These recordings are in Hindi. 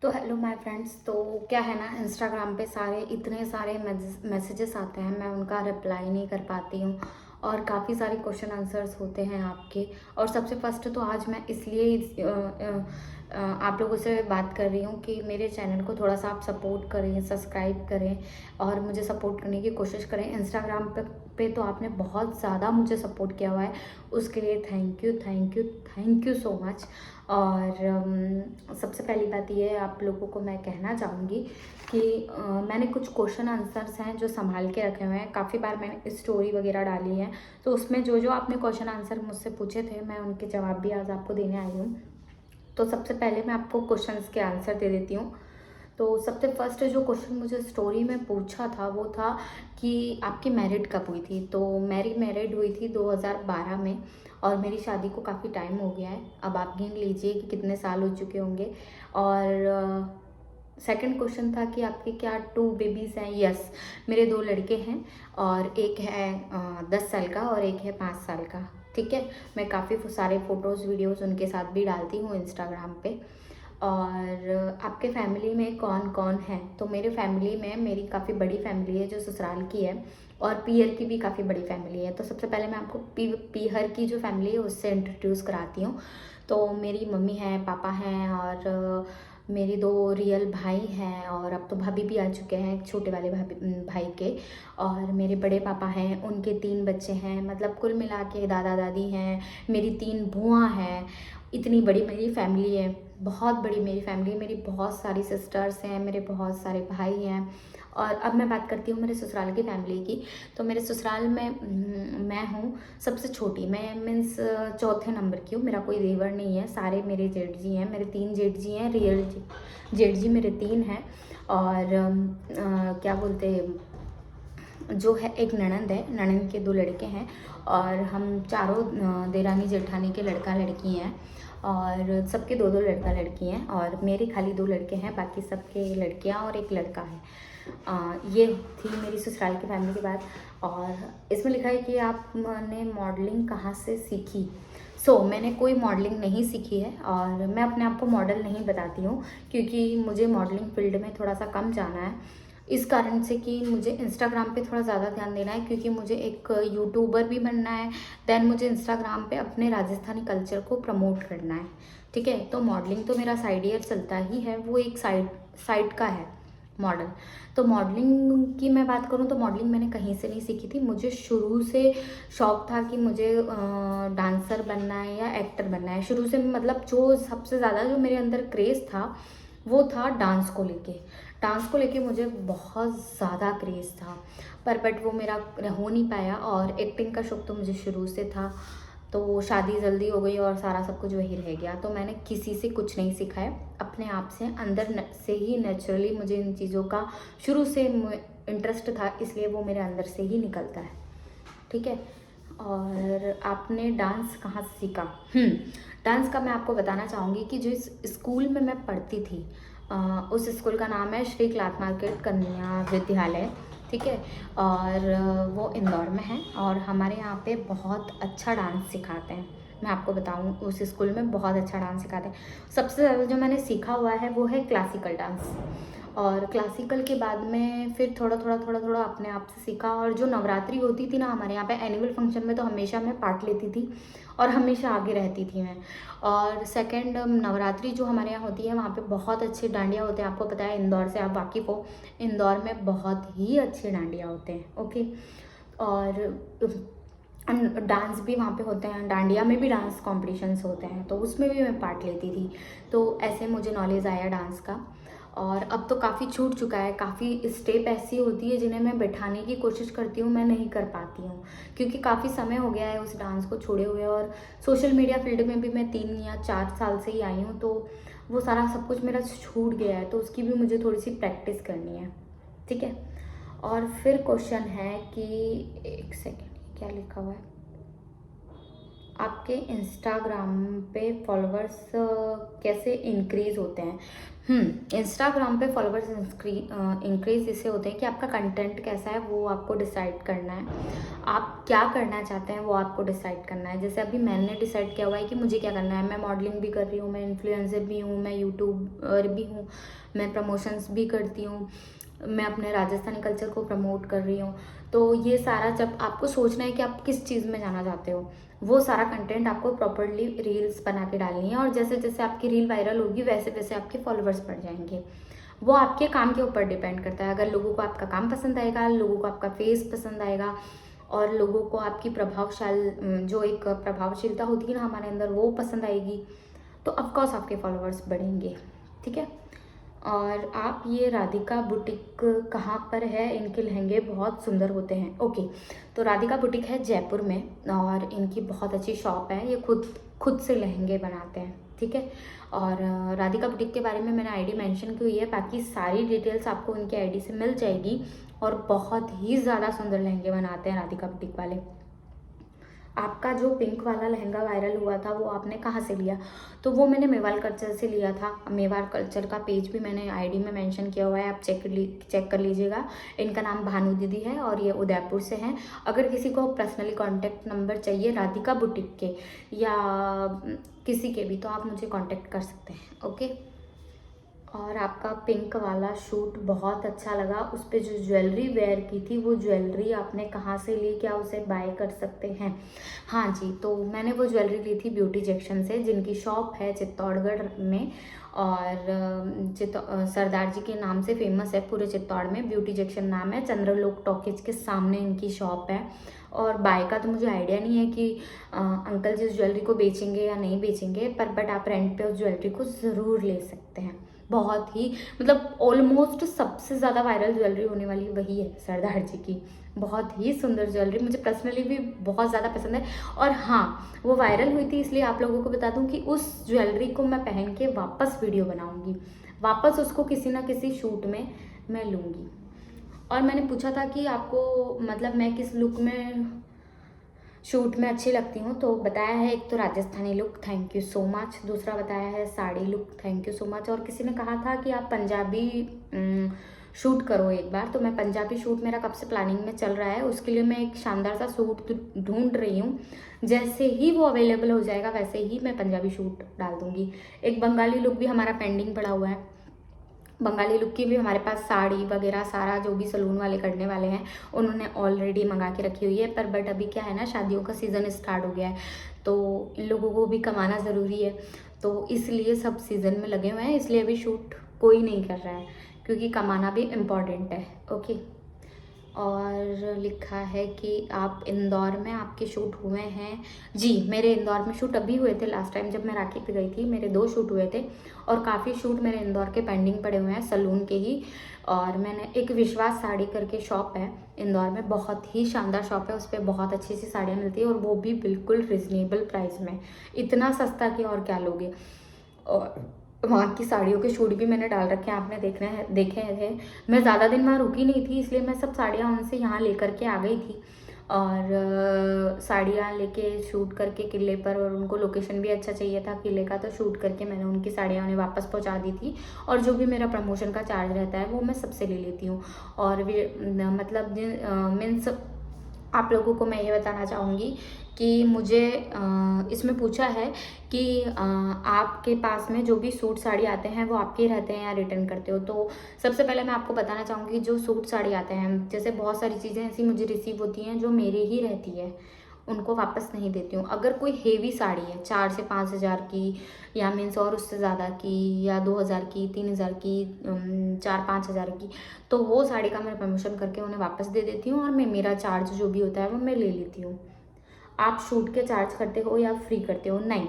तो हेलो माय फ्रेंड्स। तो क्या है ना, इंस्टाग्राम पे इतने सारे मैसेजेस आते हैं, मैं उनका रिप्लाई नहीं कर पाती हूँ और काफ़ी सारे क्वेश्चन आंसर्स होते हैं आपके। और सबसे फर्स्ट तो आज मैं इसलिए आप लोगों से बात कर रही हूँ कि मेरे चैनल को थोड़ा सा आप सपोर्ट करें, सब्सक्राइब करें और मुझे सपोर्ट करने की कोशिश करें। इंस्टाग्राम पे तो आपने बहुत ज़्यादा मुझे सपोर्ट किया हुआ है, उसके लिए thank you thank you thank you so much. और सबसे पहली बात ये है, आप लोगों को मैं कहना चाहूँगी कि मैंने कुछ क्वेश्चन आंसर्स हैं जो संभाल के रखे हुए हैं। काफ़ी बार मैंने स्टोरी वगैरह डाली है, तो उसमें जो जो आपने क्वेश्चन आंसर मुझसे पूछे थे, मैं उनके जवाब भी आज आपको देने आई हूँ। तो सबसे पहले मैं आपको क्वेश्चंस के आंसर दे देती हूँ। तो सबसे फर्स्ट जो क्वेश्चन मुझे स्टोरी में पूछा था वो था कि आपकी मैरिड कब हुई थी। तो मेरी मैरिड हुई थी 2012 में और मेरी शादी को काफ़ी टाइम हो गया है। अब आप गिन लीजिए कि कितने साल हो चुके होंगे। और सेकंड क्वेश्चन था कि आपके क्या 2 बेबीज़ हैं। यस, मेरे 2 लड़के हैं और एक है 10 साल का और एक है 5 साल का। ठीक है, मैं काफ़ी सारे फ़ोटोज़ वीडियोज़ उनके साथ भी डालती हूँ इंस्टाग्राम पे। और आपके फैमिली में कौन कौन है। तो मेरे फैमिली में मेरी काफ़ी बड़ी फैमिली है जो ससुराल की है, और पीहर की भी काफ़ी बड़ी फैमिली है। तो सबसे पहले मैं आपको पीहर की जो फैमिली है उससे इंट्रोड्यूस कराती हूँ। तो मेरी मम्मी है, पापा हैं और मेरे 2 रियल भाई हैं, और अब तो भाभी भी आ चुके हैं छोटे वाले भाई के। और मेरे बड़े पापा हैं, उनके 3 बच्चे हैं। मतलब कुल मिला के दादा दादी हैं, मेरी 3 बुआ हैं। इतनी बड़ी मेरी फैमिली है, बहुत बड़ी मेरी फैमिली है। मेरी बहुत सारी सिस्टर्स हैं, मेरे बहुत सारे भाई हैं। और अब मैं बात करती हूँ मेरे ससुराल की फैमिली की। तो मेरे ससुराल में मैं हूँ सबसे छोटी। मैं मीन्स चौथे नंबर की हूँ। मेरा कोई देवर नहीं है, सारे मेरे जेठ जी हैं। मेरे 3 जेठ जी हैं, रियल जेठ जी मेरे 3 हैं। और क्या बोलते हैं, जो है एक ननंद है, ननंद के 2 लड़के हैं। और हम चारों देरानी जेठानी के लड़का लड़की हैं, और सबके 2-2 लड़का लड़की हैं। और मेरे खाली 2 लड़के हैं, बाकी सबके लड़कियां और एक लड़का है। ये थी मेरी ससुराल की फैमिली की बात। और इसमें लिखा है कि आपने मॉडलिंग कहाँ से सीखी। मैंने कोई मॉडलिंग नहीं सीखी है और मैं अपने आप को मॉडल नहीं बताती हूँ, क्योंकि मुझे मॉडलिंग फील्ड में थोड़ा सा कम जाना है, इस कारण से कि मुझे इंस्टाग्राम पे थोड़ा ज़्यादा ध्यान देना है, क्योंकि मुझे एक यूट्यूबर भी बनना है। देन मुझे इंस्टाग्राम पे अपने राजस्थानी कल्चर को प्रमोट करना है। ठीक है, तो मॉडलिंग तो मेरा साइड ईयर चलता ही है, वो एक साइड का है मॉडल। तो मॉडलिंग की मैं बात करूँ तो मॉडलिंग मैंने कहीं से नहीं सीखी थी। मुझे शुरू से शौक था कि मुझे डांसर बनना है या एक्टर बनना है। शुरू से मतलब जो सबसे ज़्यादा जो मेरे अंदर क्रेज़ था वो था डांस को लेके। डांस को लेके मुझे बहुत ज़्यादा क्रेज़ था, पर बट वो मेरा हो नहीं पाया। और एक्टिंग का शौक तो मुझे शुरू से था, तो शादी जल्दी हो गई और सारा सब कुछ वही रह गया। तो मैंने किसी से कुछ नहीं सीखा है, अपने आप से अंदर से ही नेचुरली मुझे इन चीज़ों का शुरू से इंटरेस्ट था, इसलिए वो मेरे अंदर से ही निकलता है। ठीक है। और आपने डांस कहाँ से सीखा। डांस का मैं आपको बताना चाहूँगी कि जो इस स्कूल में मैं पढ़ती थी, उस स्कूल का नाम है श्री क्लाथ मार्केट कन्या विद्यालय। ठीक है। और वो इंदौर में है और हमारे यहाँ पे बहुत अच्छा डांस सिखाते हैं। मैं आपको बताऊँ, उस स्कूल में बहुत अच्छा डांस सिखाते हैं। सबसे ज़्यादा जो मैंने सीखा हुआ है वो है क्लासिकल डांस। और क्लासिकल के बाद में फिर थोड़ा अपने आप से सीखा। और जो नवरात्रि होती थी ना हमारे यहाँ पे एनुअल फंक्शन में, तो हमेशा मैं पार्ट लेती थी और हमेशा आगे रहती थी मैं। और सेकंड, नवरात्रि जो हमारे यहाँ होती है वहाँ पे बहुत अच्छे डांडिया होते हैं। आपको पता है, इंदौर से आप वाकिफ़ हो, इंदौर में बहुत ही अच्छे डांडिया होते हैं। ओके। और डांस भी वहाँ पे होते हैं, डांडिया में भी डांस कॉम्पिटिशन्स होते हैं, तो उसमें भी मैं पार्ट लेती थी। तो ऐसे मुझे नॉलेज आया डांस का। और अब तो काफ़ी छूट चुका है, काफ़ी स्टेप ऐसी होती है जिन्हें मैं बैठाने की कोशिश करती हूँ, मैं नहीं कर पाती हूँ, क्योंकि काफ़ी समय हो गया है उस डांस को छोड़े हुए। और सोशल मीडिया फील्ड में भी मैं 3 या 4 साल से ही आई हूँ, तो वो सारा सब कुछ मेरा छूट गया है, तो उसकी भी मुझे थोड़ी सी प्रैक्टिस करनी है। ठीक है। और फिर क्वेश्चन है कि, एक सेकेंड, क्या लिखा हुआ है। आपके इंस्टाग्राम पे फॉलोअर्स कैसे इंक्रीज़ होते हैं? इंस्टाग्राम पे फॉलोअर्स इंक्रीज़ इससे होते हैं कि आपका कंटेंट कैसा है वो आपको डिसाइड करना है। आप क्या करना चाहते हैं वो आपको डिसाइड करना है। जैसे अभी मैंने डिसाइड किया हुआ है कि मुझे क्या करना है। मैं मॉडलिंग भी कर रही हूँ, मैं इन्फ्लुएंसर भी हूँ, मैं यूट्यूबर भी हूँ, मैं प्रमोशंस भी करती हूँ, मैं अपने राजस्थानी कल्चर को प्रमोट कर रही हूँ। तो ये सारा जब आपको सोचना है कि आप किस चीज़ में जाना चाहते हो, वो सारा कंटेंट आपको प्रॉपरली रील्स बना के डालनी है। और जैसे जैसे आपकी रील वायरल होगी वैसे वैसे आपके फॉलोअर्स बढ़ जाएंगे। वो आपके काम के ऊपर डिपेंड करता है। अगर लोगों को आपका काम पसंद आएगा, लोगों को आपका फेस पसंद आएगा और लोगों को आपकी जो एक प्रभावशीलता होती है ना हमारे अंदर, वो पसंद आएगी, तो ऑफकोर्स आपके फॉलोअर्स बढ़ेंगे। ठीक है। और आप ये राधिका बुटीक कहाँ पर है? इनके लहंगे बहुत सुंदर होते हैं। ओके, तो राधिका बुटीक है जयपुर में और इनकी बहुत अच्छी शॉप है। ये खुद से लहंगे बनाते हैं। ठीक है। और राधिका बुटीक के बारे में मैंने आईडी मेंशन की हुई है, बाकी सारी डिटेल्स आपको उनकी आईडी से मिल जाएगी। और बहुत ही ज़्यादा सुंदर लहंगे बनाते हैं राधिका बुटीक वाले। आपका जो पिंक वाला लहंगा वायरल हुआ था वो आपने कहाँ से लिया? तो वो मैंने मेवाड़ कल्चर से लिया था। मेवाड़ कल्चर का पेज भी मैंने आईडी में मेंशन किया हुआ है, आप चेक कर लीजिएगा। इनका नाम भानु दीदी है और ये उदयपुर से हैं। अगर किसी को पर्सनली कॉन्टैक्ट नंबर चाहिए राधिका बुटीक के या किसी के भी, तो आप मुझे कॉन्टैक्ट कर सकते हैं। ओके। और आपका पिंक वाला शूट बहुत अच्छा लगा। उस पर जो ज्वेलरी वेयर की थी वो ज्वेलरी आपने कहाँ से ली, क्या उसे बाय कर सकते हैं? हाँ जी, तो मैंने वो ज्वेलरी ली थी ब्यूटी जंक्शन से, जिनकी शॉप है चित्तौड़गढ़ में। और सरदार जी के नाम से फेमस है पूरे चित्तौड़ में। ब्यूटी जंक्शन नाम है, चंद्रलोक टॉकीज के सामने इनकी शॉप है। और बाय का तो मुझे आइडिया नहीं है कि अंकल जी उस ज्वेलरी को बेचेंगे या नहीं बेचेंगे, पर बट आप रेंट पे उस ज्वेलरी को ज़रूर ले सकते हैं। बहुत ही मतलब ऑलमोस्ट सबसे ज़्यादा वायरल ज्वेलरी होने वाली वही है सरदार जी की। बहुत ही सुंदर ज्वेलरी, मुझे पर्सनली भी बहुत ज़्यादा पसंद है। और हाँ, वो वायरल हुई थी इसलिए आप लोगों को बता दूं कि उस ज्वेलरी को मैं पहन के वापस वीडियो बनाऊंगी, वापस उसको किसी ना किसी शूट में मैं लूँगी। और मैंने पूछा था कि आपको मतलब मैं किस लुक में शूट में अच्छी लगती हूँ, तो बताया है एक तो Rajasthani look, thank you so much. दूसरा बताया है sari look, thank you so much. और किसी ने कहा था कि आप पंजाबी शूट करो एक बार, तो मैं पंजाबी शूट मेरा कब से प्लानिंग में चल रहा है। उसके लिए मैं एक शानदार सा सूट ढूंढ रही हूँ। जैसे ही वो अवेलेबल हो जाएगा वैसे ही मैं पंजाबी शूट डाल दूँगी। एक बंगाली लुक भी हमारा पेंडिंग पड़ा हुआ है। बंगाली लुक की भी हमारे पास साड़ी वगैरह सारा जो भी सलून वाले करने वाले हैं उन्होंने ऑलरेडी मंगा के रखी हुई है। पर बट अभी क्या है ना, शादियों का सीज़न स्टार्ट हो गया है, तो इन लोगों को भी कमाना ज़रूरी है, तो इसलिए सब सीज़न में लगे हुए हैं। इसलिए अभी शूट कोई नहीं कर रहा है क्योंकि कमाना भी इम्पॉर्टेंट है। ओके। और लिखा है कि आप इंदौर में आपके शूट हुए हैं। जी, मेरे इंदौर में शूट अभी हुए थे। लास्ट टाइम जब मैं राखी पे गई थी मेरे 2 शूट हुए थे और काफ़ी शूट मेरे इंदौर के पेंडिंग पड़े हुए हैं सलून के ही। और मैंने एक विश्वास साड़ी करके शॉप है इंदौर में, बहुत ही शानदार शॉप है, उस पर बहुत अच्छी सी साड़ियाँ मिलती है और वो भी बिल्कुल रिजनेबल प्राइस में। इतना सस्ता कि और क्या लोगे। और वहाँ की साड़ियों के शूट भी मैंने डाल रखे हैं, आपने देखे थे। मैं ज़्यादा दिन वहाँ रुकी नहीं थी इसलिए मैं सब साड़ियाँ उनसे यहाँ लेकर के आ गई थी। और साड़ियाँ लेके शूट करके किले पर, और उनको लोकेशन भी अच्छा चाहिए था किले का, तो शूट करके मैंने उनकी साड़ियाँ उन्हें वापस पहुँचा दी थी। और जो भी मेरा प्रमोशन का चार्ज रहता है वो मैं सबसे ले लेती हूँ। और मतलब मीन्स आप लोगों को मैं ये बताना चाहूँगी कि मुझे इसमें पूछा है कि आपके पास में जो भी सूट साड़ी आते हैं वो आपके रहते हैं या रिटर्न करते हो। तो सबसे पहले मैं आपको बताना चाहूँगी जो सूट साड़ी आते हैं, जैसे बहुत सारी चीज़ें ऐसी मुझे रिसीव होती हैं जो मेरे ही रहती है, उनको वापस नहीं देती हूँ। अगर कोई हेवी साड़ी है 4 से 5 हज़ार की या मीन्स और उससे ज़्यादा की या 2 हज़ार की 3 हज़ार की 4-5 हज़ार की, तो वो साड़ी का मैं प्रमोशन करके उन्हें वापस दे देती हूँ और मैं मेरा चार्ज जो भी होता है वो मैं ले लेती हूँ। आप शूट के चार्ज करते हो या फ्री करते हो? नहीं,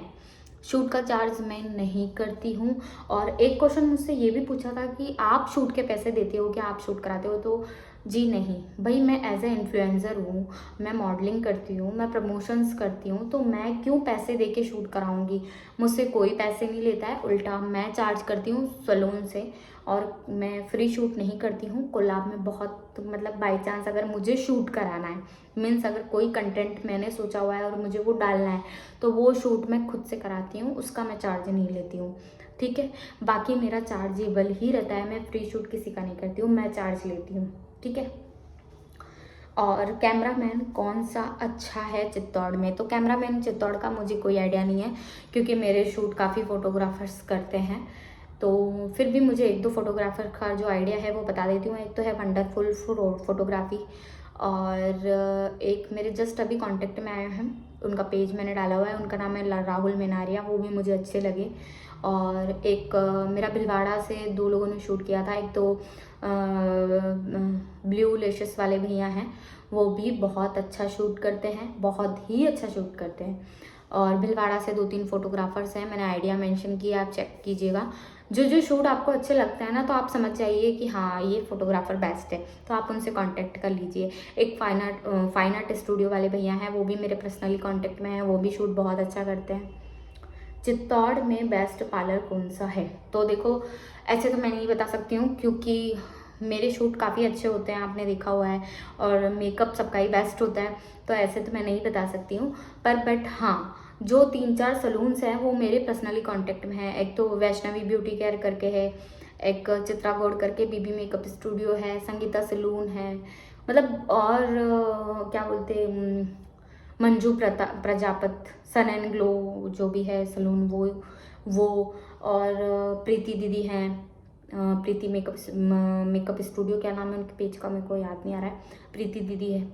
शूट का चार्ज मैं नहीं करती हूँ। और एक क्वेश्चन मुझसे ये भी पूछा था कि आप शूट के पैसे देते हो क्या, आप शूट कराते हो? तो जी नहीं भाई, मैं एज ए इन्फ्लुएंसर हूँ, मैं मॉडलिंग करती हूँ, मैं प्रमोशंस करती हूँ, तो मैं क्यों पैसे दे के शूट कराऊँगी। मुझसे कोई पैसे नहीं लेता है, उल्टा मैं चार्ज करती हूँ सैलून से। और मैं फ्री शूट नहीं करती हूँ, कोलैब में बहुत मतलब बाई चांस अगर मुझे शूट कराना है, मीन्स अगर कोई कंटेंट मैंने सोचा हुआ है और मुझे वो डालना है, तो वो शूट मैं खुद से कराती हूँ, उसका मैं चार्ज नहीं लेती हूँ। ठीक है, बाकी मेरा चार्जेबल ही रहता है, मैं फ्री शूट किसी का नहीं करती हूँ, मैं चार्ज लेती हूँ। ठीक है। और कैमरामैन कौन सा अच्छा है चित्तौड़ में, तो कैमरामैन चित्तौड़ का मुझे कोई आइडिया नहीं है, क्योंकि मेरे शूट काफ़ी फ़ोटोग्राफर्स करते हैं। तो फिर भी मुझे एक दो फोटोग्राफर का जो आइडिया है वो बता देती हूँ। एक तो है वंडरफुल फोटोग्राफी, और एक मेरे जस्ट अभी कांटेक्ट में आए हैं, उनका पेज मैंने डाला हुआ है, उनका नाम है राहुल मेनारिया, वो भी मुझे अच्छे लगे। और एक मेरा भिलवाड़ा से दो लोगों ने शूट किया था, एक तो ब्लू लेशेस वाले भैया हैं, वो भी बहुत अच्छा शूट करते हैं, बहुत ही अच्छा शूट करते हैं। और भिलवाड़ा से दो तीन फोटोग्राफर्स हैं, मैंने आइडिया मेंशन किया, आप चेक कीजिएगा। जो जो शूट आपको अच्छे लगते हैं ना, तो आप समझ जाइए कि हाँ ये फोटोग्राफर बेस्ट है, तो आप उनसे कांटेक्ट कर लीजिए। एक फाइन आर्ट स्टूडियो वाले भैया हैं, वो भी मेरे पर्सनली कांटेक्ट में हैं, वो भी शूट बहुत अच्छा करते हैं। चित्तौड़ में बेस्ट पार्लर कौन सा है, तो देखो ऐसे तो मैं नहीं बता सकती हूँ, क्योंकि मेरे शूट काफ़ी अच्छे होते हैं, आपने देखा हुआ है, और मेकअप सबका ही बेस्ट होता है, तो ऐसे तो मैं नहीं बता सकती हूँ। पर बट हाँ, जो 3-4 सलून्स हैं वो मेरे पर्सनली कांटेक्ट में है। एक तो वैष्णवी ब्यूटी केयर करके है, एक चित्रा गौड़ करके बीबी मेकअप स्टूडियो है, संगीता सलून है, मतलब और क्या बोलते मंजू प्रजापत, सन एंड ग्लो जो भी है सलून, वो और प्रीति दीदी हैं, प्रीति मेकअप स्टूडियो, क्या नाम है उनके पेज का मेरे को याद नहीं आ रहा है, प्रीति दीदी है,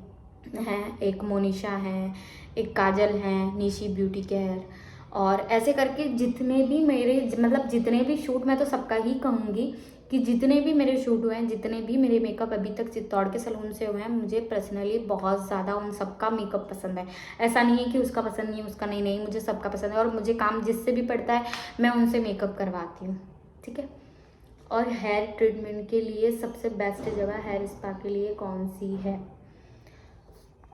एक मोनिशा है, एक काजल हैं, निशी ब्यूटी केयर। और ऐसे करके जितने भी मेरे मतलब जितने भी शूट, मैं तो सबका ही कहूँगी कि जितने भी मेरे शूट हुए हैं, जितने भी मेरे मेकअप अभी तक चित्तौड़ के सलून से हुए हैं, मुझे पर्सनली बहुत ज़्यादा उन सबका मेकअप पसंद है। ऐसा नहीं है कि उसका पसंद नहीं है, उसका नहीं, नहीं मुझे सबका पसंद है, और मुझे काम जिससे भी पड़ता है मैं उनसे मेकअप करवाती हूँ। ठीक है। और हेयर ट्रीटमेंट के लिए सबसे बेस्ट जगह हेयर स्पा के लिए कौन सी है,